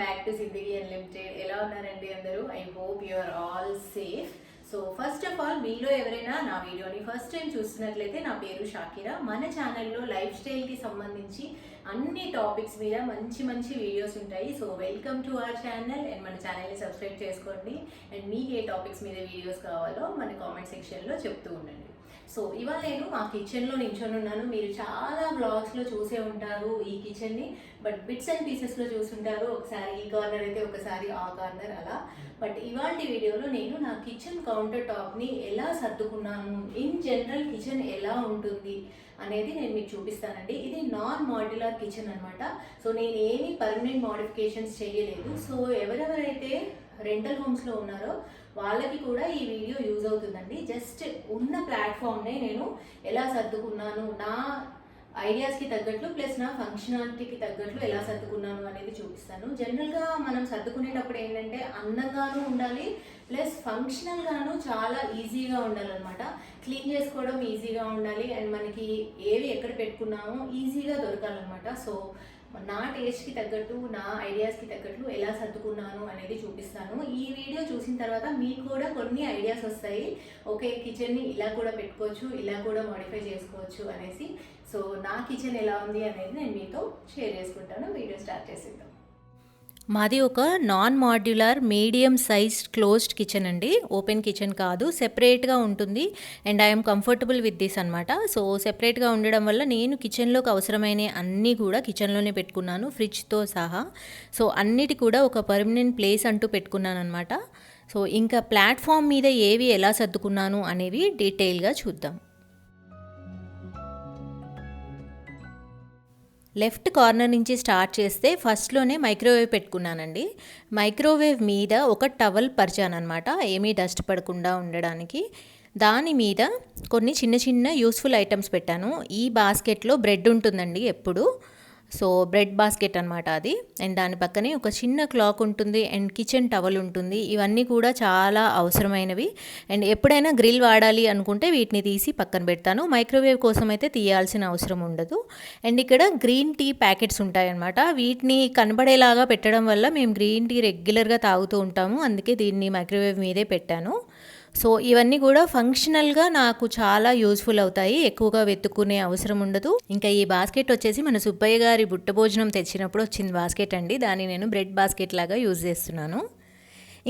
Back to Zindagi unlimited. ఎలా ఉన్నారండి అందరూ? I hope you are all safe. So first of all, మీలో ఎవరైనా నా వీడియోని ఫస్ట్ టైం చూస్తున్నట్లయితే నా పేరు షాకిరా. మన ఛానల్లో లైఫ్ స్టైల్కి సంబంధించి అన్ని టాపిక్స్ మీద మంచి మంచి వీడియోస్ ఉంటాయి. So welcome to our channel and మన ఛానల్ని సబ్స్క్రైబ్ చేసుకోండి. అండ్ మీకు ఏ టాపిక్స్ మీద వీడియోస్ కావాలో మన కామెంట్ సెక్షన్లో చెప్తూ ఉండండి. సో ఇవాళ నేను మా కిచెన్లో నించొని ఉన్నాను. మీరు చాలా బ్లాగ్స్లో చూసే ఉంటారు ఈ కిచెన్ని, బట్ బిట్స్ అండ్ పీసెస్లో చూస్తుంటారు. ఒకసారి ఈ కార్నర్ అయితే ఒకసారి ఆ కార్నర్ అలా. బట్ ఇవాళ వీడియోలో నేను నా కిచెన్ కౌంటర్ టాప్ని ఎలా సర్దుకున్నాను, ఇన్ జనరల్ కిచెన్ ఎలా ఉంటుంది అనేది నేను మీకు చూపిస్తానండి. ఇది నాన్ మాడ్యులర్ కిచెన్ అనమాట. సో నేను ఏమీ పర్మనెంట్ మోడిఫికేషన్స్ చేయలేదు. సో ఎవరెవరైతే రెంటల్ హోమ్స్లో ఉన్నారో వాళ్ళకి కూడా ఈ వీడియో యూజ్ అవుతుందండి. జస్ట్ ఉన్న ప్లాట్ఫామ్నే నేను ఎలా సర్దుకున్నాను, నా ఐడియాస్కి తగ్గట్లు ప్లస్ నా ఫంక్షనాలిటీకి తగ్గట్లు ఎలా సర్దుకున్నాను అనేది చూపిస్తాను. జనరల్గా మనం సర్దుకునేటప్పుడు ఏంటంటే అందంగానూ ఉండాలి, ప్లస్ ఫంక్షనల్గాను చాలా ఈజీగా ఉండాలన్నమాట. క్లీన్ చేసుకోవడం ఈజీగా ఉండాలి అండ్ మనకి ఏవి ఎక్కడ పెట్టుకున్నామో ఈజీగా దొరకాలన్నమాట. సో నా టేస్ట్కి తగ్గట్టు, నా ఐడియాస్కి తగ్గట్లు ఎలా సర్దుకున్నాను అనేది చూపిస్తాను. ఈ వీడియో చూసిన తర్వాత మీకు కూడా కొన్ని ఐడియాస్ వస్తాయి. ఓకే, కిచెన్ని ఇలా కూడా పెట్టుకోవచ్చు, ఇలా కూడా మోడిఫై చేసుకోవచ్చు అనేసి. సో నా కిచెన్ ఎలా ఉంది అనేది నేను మీతో షేర్ చేసుకుంటాను. వీడియో స్టార్ట్ చేసేద్దాం. మాది ఒక non modular medium size closed kitchen అండి. ఓపెన్ కిచెన్ కాదు, సెపరేట్గా ఉంటుంది. And I'm comfortable with this అనమాట. సో సెపరేట్గా ఉండడం వల్ల నేను కిచెన్లోకి అవసరమైన అన్నీ కూడా కిచెన్లోనే పెట్టుకున్నాను, ఫ్రిడ్జ్తో సహా. సో అన్నిటి కూడా ఒక పర్మనెంట్ ప్లేస్ అంటూ పెట్టుకున్నాను అనమాట. సో ఇంకా ప్లాట్ఫామ్ మీద ఏవి ఎలా సర్దుకున్నాను అనేవి డీటెయిల్గా చూద్దాం. లెఫ్ట్ కార్నర్ నుంచి స్టార్ట్ చేస్తే ఫస్ట్లోనే మైక్రోవేవ్ పెట్టుకున్నానండి. మైక్రోవేవ్ మీద ఒక టవల్ పరిచాను అనమాట, ఏమీ డస్ట్ పడకుండా ఉండడానికి. దాని మీద కొన్ని చిన్న చిన్న యూస్ఫుల్ ఐటమ్స్ పెట్టాను. ఈ బాస్కెట్లో బ్రెడ్ ఉంటుందండి ఎప్పుడు. సో బ్రెడ్ బాస్కెట్ అనమాట అది. అండ్ దాని పక్కనే ఒక చిన్న క్లాక్ ఉంటుంది అండ్ కిచెన్ టవల్ ఉంటుంది. ఇవన్నీ కూడా చాలా అవసరమైనవి. అండ్ ఎప్పుడైనా గ్రిల్ వాడాలి అనుకుంటే వీటిని తీసి పక్కన పెడతాను. మైక్రోవేవ్ కోసం అయితే తీయాల్సిన అవసరం ఉండదు. అండ్ ఇక్కడ గ్రీన్ టీ ప్యాకెట్స్ ఉంటాయన్నమాట. వీటిని కనబడేలాగా పెట్టడం వల్ల మేము గ్రీన్ టీ రెగ్యులర్గా తాగుతూ ఉంటాము, అందుకే దీన్ని మైక్రోవేవ్ మీదే పెట్టాను. సో ఇవన్నీ కూడా ఫంక్షనల్గా నాకు చాలా యూజ్ఫుల్ అవుతాయి, ఎక్కువగా వెతుక్కునే అవసరం ఉండదు. ఇంకా ఈ బాస్కెట్ వచ్చేసి మన సుబ్బయ్య గారి బుట్ట భోజనం తెచ్చినప్పుడు వచ్చిన బాస్కెట్ అండి. దాన్ని నేను బ్రెడ్ బాస్కెట్ లాగా యూజ్ చేస్తున్నాను.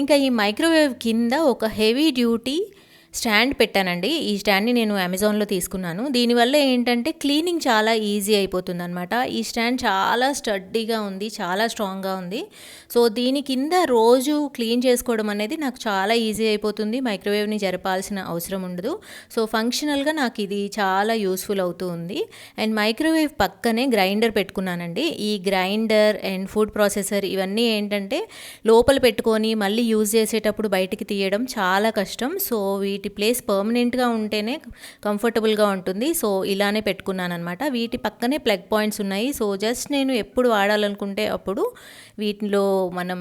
ఇంకా ఈ మైక్రోవేవ్ కింద ఒక హెవీ డ్యూటీ స్టాండ్ పెట్టానండి. ఈ స్టాండ్ని నేను అమెజాన్లో తీసుకున్నాను. దీనివల్ల ఏంటంటే క్లీనింగ్ చాలా ఈజీ అయిపోతుంది అనమాట. ఈ స్టాండ్ చాలా స్టడ్డీగా ఉంది, చాలా స్ట్రాంగ్గా ఉంది. సో దీని కింద రోజు క్లీన్ చేసుకోవడం అనేది నాకు చాలా ఈజీ అయిపోతుంది. మైక్రోవేవ్ని జరపాల్సిన అవసరం ఉండదు. సో ఫంక్షనల్గా నాకు ఇది చాలా యూస్ఫుల్ అవుతూ ఉంది. అండ్ మైక్రోవేవ్ పక్కనే గ్రైండర్ పెట్టుకున్నానండి. ఈ గ్రైండర్ అండ్ ఫుడ్ ప్రాసెసర్ ఇవన్నీ ఏంటంటే లోపల పెట్టుకొని మళ్ళీ యూజ్ చేసేటప్పుడు బయటికి తీయడం చాలా కష్టం. సో వీటి ప్లేస్ పర్మనెంట్గా ఉంటేనే కంఫర్టబుల్గా ఉంటుంది. సో ఇలానే పెట్టుకున్నాను అనమాట. వీటి పక్కనే ప్లగ్ పాయింట్స్ ఉన్నాయి. సో జస్ట్ నేను ఎప్పుడు వాడాలనుకుంటే అప్పుడు వీటిలో మనం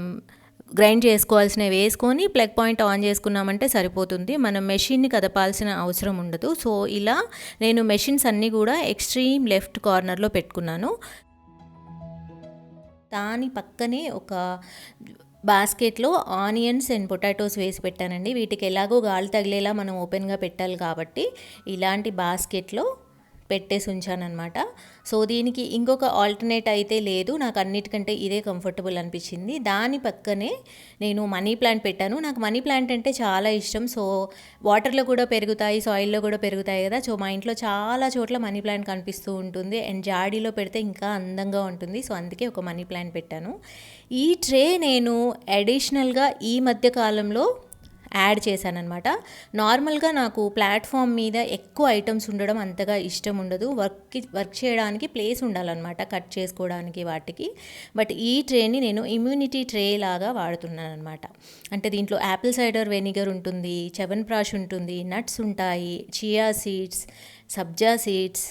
గ్రైండ్ చేసుకోవాల్సినవి వేసుకొని ప్లగ్ పాయింట్ ఆన్ చేసుకున్నామంటే సరిపోతుంది. మనం మెషిన్ని కదపాల్సిన అవసరం ఉండదు. సో ఇలా నేను మెషిన్స్ అన్నీ కూడా ఎక్స్ట్రీమ్ లెఫ్ట్ కార్నర్లో పెట్టుకున్నాను. దాని పక్కనే ఒక బాస్కెట్లో ఆనియన్స్ అండ్ పొటాటోస్ వేసి పెట్టానండి. వీటికి ఎలాగో గాలి తగిలేలా మనం ఓపెన్గా పెట్టాలి కాబట్టి ఇలాంటి బాస్కెట్లో పెట్టేసి ఉంచానమాట. సో దీనికి ఇంకొక ఆల్టర్నేట్ అయితే లేదు, నాకు అన్నిటికంటే ఇదే కంఫర్టబుల్ అనిపించింది. దాని పక్కనే నేను మనీ ప్లాంట్ పెట్టాను. నాకు మనీ ప్లాంట్ అంటే చాలా ఇష్టం. సో వాటర్లో కూడా పెరుగుతాయి, సాయిల్లో కూడా పెరుగుతాయి కదా. సో మా ఇంట్లో చాలా చోట్ల మనీ ప్లాంట్ కనిపిస్తూ ఉంటుంది అండ్ జాడీలో పెడితే ఇంకా అందంగా ఉంటుంది. సో అందుకే ఒక మనీ ప్లాంట్ పెట్టాను. ఈ ట్రే నేను అడిషనల్గా ఈ మధ్య కాలంలో యాడ్ చేశానమాట. నార్మల్గా నాకు ప్లాట్ఫామ్ మీద ఎక్కువ ఐటమ్స్ ఉండడం అంతగా ఇష్టం ఉండదు. వర్క్ చేయడానికి ప్లేస్ ఉండాలన్నమాట, కట్ చేసుకోవడానికి వాటికి. బట్ ఈ ట్రేని నేను ఇమ్యూనిటీ ట్రే లాగా వాడుతున్నాను అనమాట. అంటే దీంట్లో యాపిల్ సైడర్ వెనిగర్ ఉంటుంది, చ్యవన్ప్రాష్ ఉంటుంది, నట్స్ ఉంటాయి, చియా సీడ్స్, సబ్జా సీడ్స్,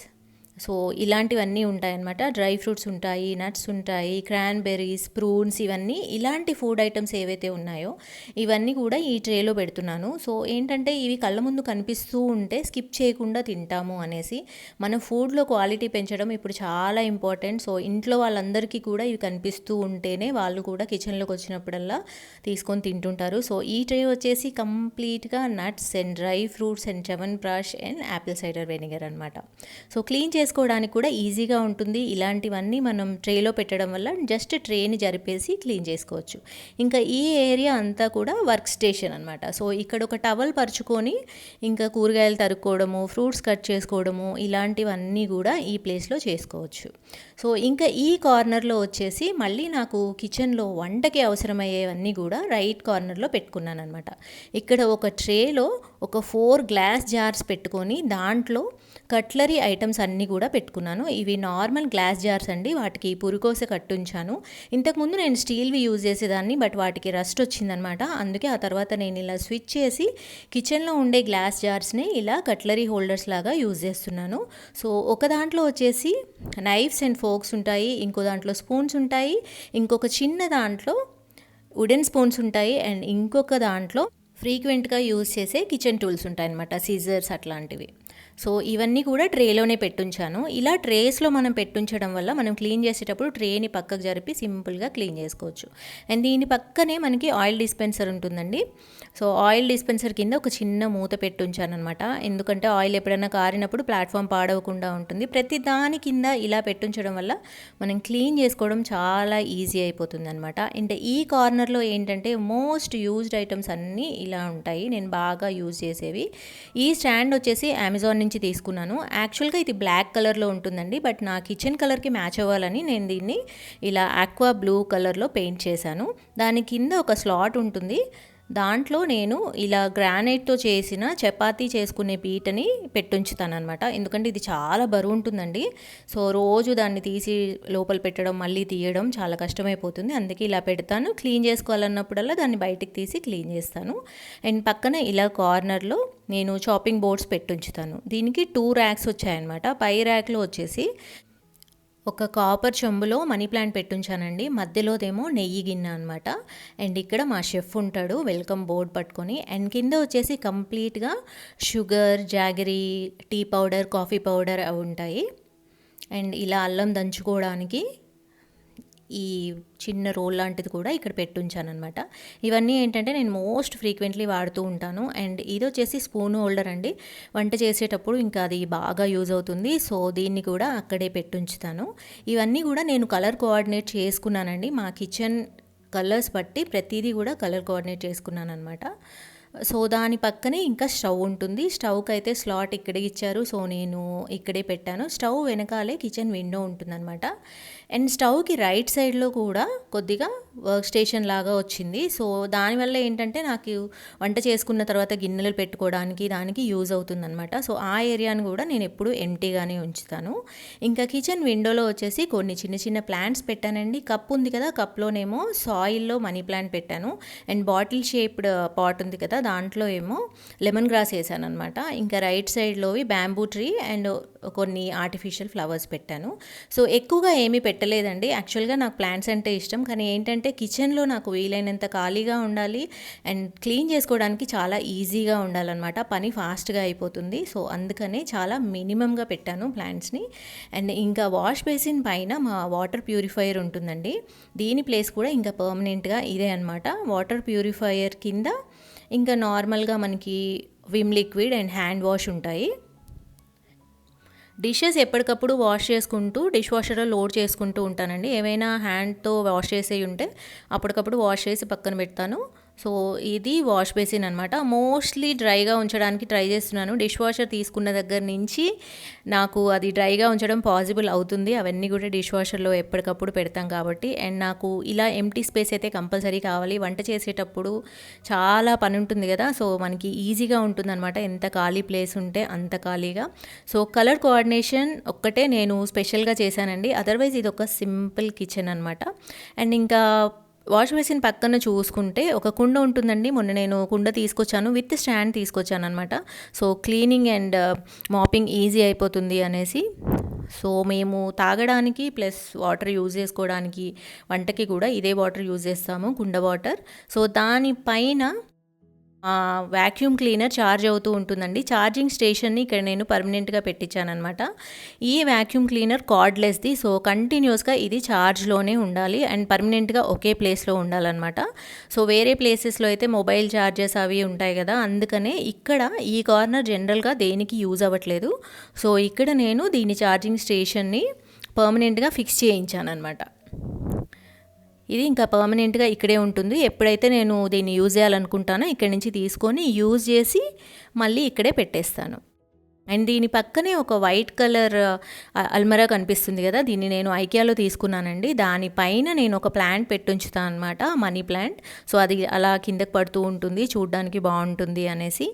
సో ఇలాంటివన్నీ ఉంటాయన్నమాట. డ్రై ఫ్రూట్స్ ఉంటాయి, నట్స్ ఉంటాయి, క్రాన్బెర్రీస్, ప్రూన్స్, ఇవన్నీ ఇలాంటి ఫుడ్ ఐటమ్స్ ఏవైతే ఉన్నాయో ఇవన్నీ కూడా ఈ ట్రేలో పెడుతున్నాను. సో ఏంటంటే ఇవి కళ్ళ ముందు కనిపిస్తూ ఉంటే స్కిప్ చేయకుండా తింటాము అనేసి. మన ఫుడ్లో క్వాలిటీ పెంచడం ఇప్పుడు చాలా ఇంపార్టెంట్. సో ఇంట్లో వాళ్ళందరికీ కూడా ఇవి కనిపిస్తూ ఉంటేనే వాళ్ళు కూడా కిచెన్లోకి వచ్చినప్పుడల్లా తీసుకొని తింటుంటారు. సో ఈ ట్రే వచ్చేసి కంప్లీట్గా nuts and dry fruits and Chyawanprash and Apple cider vinegar అనమాట. సో క్లీన్ చేసుకోవడానికి కూడా ఈజీగా ఉంటుంది. ఇలాంటివన్నీ మనం ట్రేలో పెట్టడం వల్ల జస్ట్ ట్రేని జరిపేసి క్లీన్ చేసుకోవచ్చు. ఇంకా ఈ ఏరియా అంతా కూడా వర్క్ స్టేషన్ అనమాట. సో ఇక్కడ ఒక టవల్ పరుచుకొని ఇంకా కూరగాయలు తరుక్కోవడము, ఫ్రూట్స్ కట్ చేసుకోవడము, ఇలాంటివన్నీ కూడా ఈ ప్లేస్లో చేసుకోవచ్చు. సో ఇంకా ఈ కార్నర్లో వచ్చేసి మళ్ళీ నాకు కిచెన్లో వంటకి అవసరమయ్యేవన్నీ కూడా రైట్ కార్నర్లో పెట్టుకున్నాను అనమాట. ఇక్కడ ఒక ట్రేలో ఒక 4 గ్లాస్ జార్స్ పెట్టుకొని దాంట్లో కట్లరీ ఐటమ్స్ అన్నీ కూడా పెట్టుకున్నాను. ఇవి నార్మల్ గ్లాస్ జార్స్ అండి, వాటికి పురుకోస కట్టుంచాను. ఇంతకుముందు నేను స్టీల్వి యూజ్ చేసేదాన్ని, బట్ వాటికి రస్ట్ వచ్చిందనమాట. అందుకే ఆ తర్వాత నేను ఇలా స్విచ్ చేసి కిచెన్లో ఉండే గ్లాస్ జార్స్ని ఇలా కట్లరీ హోల్డర్స్ లాగా యూజ్ చేస్తున్నాను. సో ఒక దాంట్లో వచ్చేసి నైఫ్స్ అండ్ ఫోక్స్ ఉంటాయి, ఇంకో దాంట్లో స్పూన్స్ ఉంటాయి, ఇంకొక చిన్న దాంట్లో వుడెన్ స్పూన్స్ ఉంటాయి, అండ్ ఇంకొక దాంట్లో ఫ్రీక్వెంట్గా యూజ్ చేసే కిచెన్ టూల్స్ ఉంటాయి అన్నమాట, సీజర్స్ అట్లాంటివి. సో ఇవన్నీ కూడా ట్రేలోనే పెట్టుంచాను. ఇలా ట్రేస్లో మనం పెట్టుంచడం వల్ల మనం క్లీన్ చేసేటప్పుడు ట్రేని పక్కకు జరిపి సింపుల్గా క్లీన్ చేసుకోవచ్చు. అండ్ దీని పక్కనే మనకి ఆయిల్ డిస్పెన్సర్ ఉంటుందండి. సో ఆయిల్ డిస్పెన్సర్ కింద ఒక చిన్న మూత పెట్టుంచాను అనమాట. ఎందుకంటే ఆయిల్ ఎప్పుడైనా కారినప్పుడు ప్లాట్ఫామ్ పాడవకుండా ఉంటుంది. ప్రతి దాని కింద ఇలా పెట్టుంచడం వల్ల మనం క్లీన్ చేసుకోవడం చాలా ఈజీ అయిపోతుంది అనమాట. అండ్ ఈ కార్నర్లో ఏంటంటే మోస్ట్ యూజ్డ్ ఐటమ్స్ అన్నీ ఇలా ఉంటాయి, నేను బాగా యూజ్ చేసేవి. ఈ స్టాండ్ వచ్చేసి అమెజాన్ నుంచి తీసుకున్నాను. యాక్చువల్గా ఇది బ్లాక్ కలర్లో ఉంటుందండి, బట్ నా కిచెన్ కలర్కి మ్యాచ్ అవ్వాలని నేను దీన్ని ఇలా ఆక్వా బ్లూ కలర్లో పెయింట్ చేశాను. దాని కింద ఒక స్లాట్ ఉంటుంది, దాంట్లో నేను ఇలా గ్రానైట్తో చేసిన చపాతీ చేసుకునే పీటని పెట్టుంచుతాను అనమాట. ఎందుకంటే ఇది చాలా బరువు ఉంటుందండి. సో రోజు దాన్ని తీసి లోపల పెట్టడం మళ్ళీ తీయడం చాలా కష్టమైపోతుంది. అందుకే ఇలా పెడతాను. క్లీన్ చేసుకోవాలన్నప్పుడల్లా దాన్ని బయటికి తీసి క్లీన్ చేస్తాను. అండ్ పక్కన ఇలా కార్నర్లో నేను చాపింగ్ బోర్డ్స్ పెట్టుంచుతాను. దీనికి 2 ర్యాక్స్ వచ్చాయన్నమాట. పై ర్యాక్లో వచ్చేసి ఒక కాపర్ చెంబులో మనీ ప్లాంట్ పెట్టుంచానండి, మధ్యలోదేమో నెయ్యి గిన్నె అనమాట. అండ్ ఇక్కడ మా షెఫ్ ఉంటాడు వెల్కమ్ బోర్డ్ పట్టుకొని. అండ్ కింద వచ్చేసి కంప్లీట్గా sugar, jaggery, tea powder, coffee powder అవి ఉంటాయి. అండ్ ఇలా అల్లం దంచుకోవడానికి ఈ చిన్న రోల్ లాంటిది కూడా ఇక్కడ పెట్టుంచాను అనమాట. ఇవన్నీ ఏంటంటే నేను మోస్ట్ ఫ్రీక్వెంట్లీ వాడుతూ ఉంటాను. అండ్ ఇది వచ్చేసి స్పూన్ హోల్డర్ అండి, వంట చేసేటప్పుడు ఇంకా అది బాగా యూజ్ అవుతుంది. సో దీన్ని కూడా అక్కడే పెట్టుంచుతాను. ఇవన్నీ కూడా నేను కలర్ కోఆర్డినేట్ చేసుకున్నానండి. మా కిచెన్ కలర్స్ బట్టి ప్రతిదీ కూడా కలర్ కోఆర్డినేట్ చేసుకున్నాను అనమాట. సో దాని పక్కనే ఇంకా స్టవ్ ఉంటుంది. స్టవ్కి అయితే స్లాట్ ఇక్కడే ఇచ్చారు, సో నేను ఇక్కడే పెట్టాను. స్టవ్ వెనకాలే కిచెన్ విండో ఉంటుందన్నమాట. అండ్ స్టవ్కి రైట్ సైడ్లో కూడా కొద్దిగా వర్క్ స్టేషన్ లాగా వచ్చింది. సో దానివల్ల ఏంటంటే నాకు వంట చేసుకున్న తర్వాత గిన్నెలు పెట్టుకోవడానికి దానికి యూజ్ అవుతుందన్నమాట. సో ఆ ఏరియాని కూడా నేను ఎప్పుడు ఎంటీగానే ఉంచుతాను. ఇంకా కిచెన్ విండోలో వచ్చేసి కొన్ని చిన్న చిన్న ప్లాంట్స్ పెట్టానండి. కప్ ఉంది కదా, కప్లోనేమో సాయిల్లో మనీ ప్లాంట్ పెట్టాను. అండ్ బాటిల్ షేప్డ్ పాట్ ఉంది కదా, దాంట్లో ఏమో లెమన్ గ్రాస్ వేసాను అనమాట. ఇంకా రైట్ సైడ్లోవి బ్యాంబూ ట్రీ అండ్ కొన్ని ఆర్టిఫిషియల్ ఫ్లవర్స్ పెట్టాను. సో ఎక్కువగా ఏమీ పెట్టలేదండి. యాక్చువల్గా నాకు ప్లాంట్స్ అంటే ఇష్టం, కానీ ఏంటంటే కిచెన్లో నాకు వీలైనంత ఖాళీగా ఉండాలి అండ్ క్లీన్ చేసుకోవడానికి చాలా ఈజీగా ఉండాలన్నమాట. పని ఫాస్ట్గా అయిపోతుంది. సో అందుకనే చాలా మినిమంగా పెట్టాను ప్లాంట్స్ని. అండ్ ఇంకా వాష్ బేసిన్ పైన మా వాటర్ ప్యూరిఫైయర్ ఉంటుందండి. దీని ప్లేస్ కూడా ఇంకా పర్మనెంట్గా ఇదే అనమాట. వాటర్ ప్యూరిఫైయర్ కింద ఇంకా నార్మల్గా మనకి Vim liquid and hand wash ఉంటాయి. డిషెస్ ఎప్పటికప్పుడు వాష్ చేసుకుంటూ డిష్ వాషర్లో లోడ్ చేసుకుంటూ ఉంటానండి. ఏవైనా హ్యాండ్తో వాష్ చేసేవి ఉంటే అప్పటికప్పుడు వాష్ చేసి పక్కన పెడతాను. సో ఇది వాష్ బేసిన్ అనమాట. మోస్ట్లీ డ్రైగా ఉంచడానికి ట్రై చేస్తున్నాను. డిష్ వాషర్ తీసుకున్న దగ్గర నుంచి నాకు అది డ్రైగా ఉంచడం పాసిబుల్ అవుతుంది. అవన్నీ కూడా డిష్ వాషర్లో ఎప్పటికప్పుడు పెడతాం కాబట్టి. అండ్ నాకు ఇలా ఎంటీ స్పేస్ అయితే కంపల్సరీ కావాలి. వంట చేసేటప్పుడు చాలా పని ఉంటుంది కదా, సో మనకి ఈజీగా ఉంటుందన్నమాట. ఎంత ఖాళీ ప్లేస్ ఉంటే అంత ఖాళీగా. సో కలర్ కోఆర్డినేషన్ ఒక్కటే నేను స్పెషల్గా చేశానండి. అదర్వైజ్ ఇది ఒక సింపుల్ కిచెన్ అనమాట. అండ్ ఇంకా వాష్ బేసిన్ పక్కన చూసుకుంటే ఒక కుండ ఉంటుందండి. మొన్న నేను కుండ తీసుకొచ్చాను, విత్ స్టాండ్ తీసుకొచ్చాను అనమాట. So cleaning and mopping easy అయిపోతుంది అనేసి. సో మేము తాగడానికి ప్లస్ వాటర్ యూజ్ చేసుకోవడానికి, వంటకి కూడా ఇదే వాటర్ యూజ్ చేస్తాము, కుండ వాటర్. సో దానిపైన వ్యాక్యూమ్ క్లీనర్ ఛార్జ్ అవుతూ ఉంటుందండి. ఛార్జింగ్ స్టేషన్ని ఇక్కడ నేను పర్మనెంట్గా పెట్టించానమాట. ఈ వ్యాక్యూమ్ క్లీనర్ కార్డ్లెస్ది. సో కంటిన్యూస్గా ఇది ఛార్జ్లోనే ఉండాలి అండ్ పర్మనెంట్గా ఒకే ప్లేస్లో ఉండాలన్నమాట. సో వేరే ప్లేసెస్లో అయితే మొబైల్ ఛార్జెస్ అవి ఉంటాయి కదా, అందుకనే ఇక్కడ ఈ కార్నర్ జనరల్గా దేనికి యూజ్ అవ్వట్లేదు. సో ఇక్కడ నేను దీని ఛార్జింగ్ స్టేషన్ని పర్మనెంట్గా ఫిక్స్ చేయించాను అనమాట. ఇది ఇంకా పర్మనెంట్గా ఇక్కడే ఉంటుంది. ఎప్పుడైతే నేను దీన్ని యూజ్ చేయాలనుకుంటానో ఇక్కడి నుంచి తీసుకొని యూజ్ చేసి మళ్ళీ ఇక్కడే పెట్టేస్తాను. అండ్ దీని పక్కనే ఒక వైట్ కలర్ అల్మరా కనిపిస్తుంది కదా, దీన్ని నేను ఐకియాలో తీసుకున్నానండి. దానిపైన నేను ఒక ప్లాంట్ పెట్టుంచుతాను అనమాట, మనీ ప్లాంట్. సో అది అలా కిందకి పడుతూ ఉంటుంది, చూడ్డానికి బాగుంటుంది అనేసి.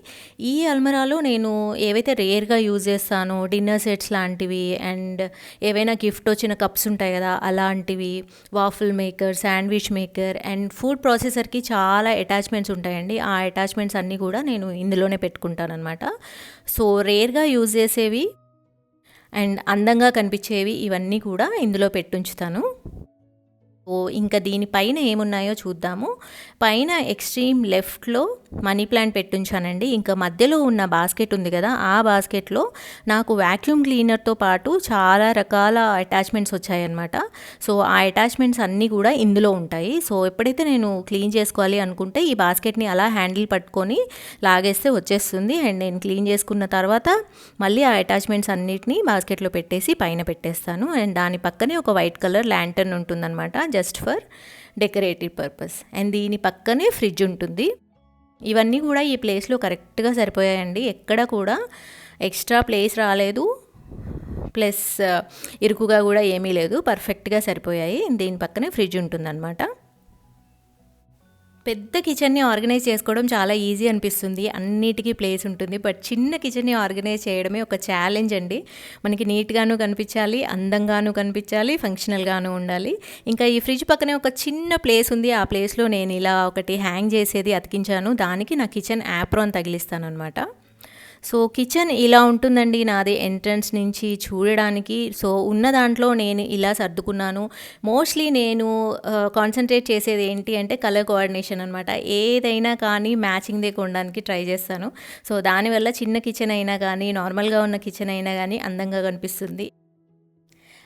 ఈ అల్మరాలో నేను ఏవైతే రేర్గా యూజ్ చేస్తానో, డిన్నర్ సెట్స్ లాంటివి అండ్ ఏవైనా గిఫ్ట్ వచ్చిన కప్స్ ఉంటాయి కదా అలాంటివి, waffle maker, sandwich maker and food ప్రాసెసర్కి చాలా అటాచ్మెంట్స్ ఉంటాయండి. ఆ అటాచ్మెంట్స్ అన్నీ కూడా నేను ఇందులోనే పెట్టుకుంటాను అనమాట. సో రేర్గా యూజ్ చేసేవి అండ్ అందంగా కనిపించేవి ఇవన్నీ కూడా ఇందులో పెట్టుంచుతాను. ఓ ఇంకా దీనిపైన ఏమున్నాయో చూద్దాము. పైన ఎక్స్ట్రీమ్ లెఫ్ట్లో మనీ ప్లాంట్ పెట్టుంచానండి. ఇంకా మధ్యలో ఉన్న బాస్కెట్ ఉంది కదా, ఆ బాస్కెట్లో నాకు వ్యాక్యూమ్ క్లీనర్తో పాటు చాలా రకాల అటాచ్మెంట్స్ వచ్చాయన్నమాట. సో ఆ అటాచ్మెంట్స్ అన్నీ కూడా ఇందులో ఉంటాయి. సో ఎప్పుడైతే నేను క్లీన్ చేసుకోవాలి అనుకుంటే ఈ బాస్కెట్ని అలా హ్యాండిల్ పట్టుకొని లాగేస్తే వచ్చేస్తుంది. అండ్ నేను క్లీన్ చేసుకున్న తర్వాత మళ్ళీ ఆ అటాచ్మెంట్స్ అన్నిటిని బాస్కెట్లో పెట్టేసి పైన పెట్టేస్తాను. అండ్ దాని పక్కనే ఒక వైట్ కలర్ ల్యాంటర్న్ ఉంటుందన్నమాట, just for decorative purpose. And దీని పక్కనే ఫ్రిడ్జ్ ఉంటుంది. ఇవన్నీ కూడా ఈ ప్లేస్లో కరెక్ట్గా సరిపోయాయండి. ఎక్కడ కూడా ఎక్స్ట్రా ప్లేస్ రాలేదు, ప్లస్ ఇరుకుగా కూడా ఏమీ లేదు, పర్ఫెక్ట్గా సరిపోయాయి. దీని పక్కనే ఫ్రిడ్జ్ ఉంటుందన్నమాట. పెద్ద కిచెన్ని ఆర్గనైజ్ చేసుకోవడం చాలా ఈజీ అనిపిస్తుంది, అన్నిటికీ ప్లేస్ ఉంటుంది. బట్ చిన్న కిచెన్ని ఆర్గనైజ్ చేయడమే ఒక ఛాలెంజ్ అండి. మనకి నీట్గాను కనిపించాలి, అందంగాను కనిపించాలి, ఫంక్షనల్గాను ఉండాలి. ఇంకా ఈ ఫ్రిడ్జ్ పక్కనే ఒక చిన్న ప్లేస్ ఉంది. ఆ ప్లేస్లో నేను ఇలా ఒకటి హ్యాంగ్ చేసేది అతికించాను. దానికి నా కిచెన్ యాప్రాన్ తగిలిస్తాను అనమాట. సో కిచెన్ ఇలా ఉంటుందండి నాది ఎంట్రన్స్ నుంచి చూడడానికి. సో ఉన్న దాంట్లో నేను ఇలా సర్దుకున్నాను. మోస్ట్లీ నేను కాన్సన్ట్రేట్ చేసేది ఏంటి అంటే కలర్ కోఆర్డినేషన్ అనమాట. ఏదైనా కానీ మ్యాచింగ్దే కొనడానికి ట్రై చేస్తాను. సో దానివల్ల చిన్న కిచెన్ అయినా కానీ, నార్మల్గా ఉన్న కిచెన్ అయినా కానీ అందంగా కనిపిస్తుంది.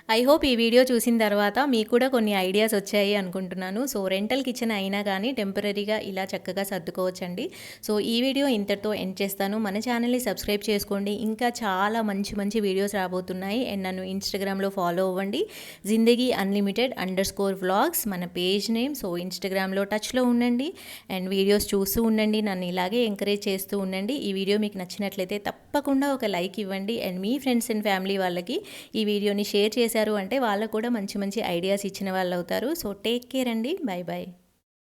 ఐ హోప్ ఈ వీడియో చూసిన తర్వాత మీకు కూడా కొన్ని ఐడియాస్ వచ్చాయి అనుకుంటున్నాను. సో రెంటల్ కిచెన్ అయినా కానీ టెంపరీగా ఇలా చక్కగా సర్దుకోవచ్చండి. సో ఈ వీడియో ఇంతటితో ఎండ్ చేస్తాను. మన ఛానల్ని సబ్స్క్రైబ్ చేసుకోండి, ఇంకా చాలా మంచి మంచి వీడియోస్ రాబోతున్నాయి. అండ్ నన్ను ఇన్స్టాగ్రామ్లో ఫాలో అవ్వండి, జిందగీ అన్లిమిటెడ్ _వ్లాగ్స్ మన పేజ్ నేమ్. సో ఇన్స్టాగ్రామ్లో టచ్లో ఉండండి అండ్ వీడియోస్ చూస్తూ ఉండండి, నన్ను ఇలాగే ఎంకరేజ్ చేస్తూ ఉండండి. ఈ వీడియో మీకు నచ్చినట్లయితే తప్పకుండా ఒక లైక్ ఇవ్వండి and me friends and family వాళ్ళకి ఈ వీడియోని షేర్ చేసి అంటే వాళ్ళకు కూడా మంచి మంచి ఐడియాస్ ఇచ్చిన వాళ్ళు అవుతారు. సో టేక్ కేర్ అండి, బై బై.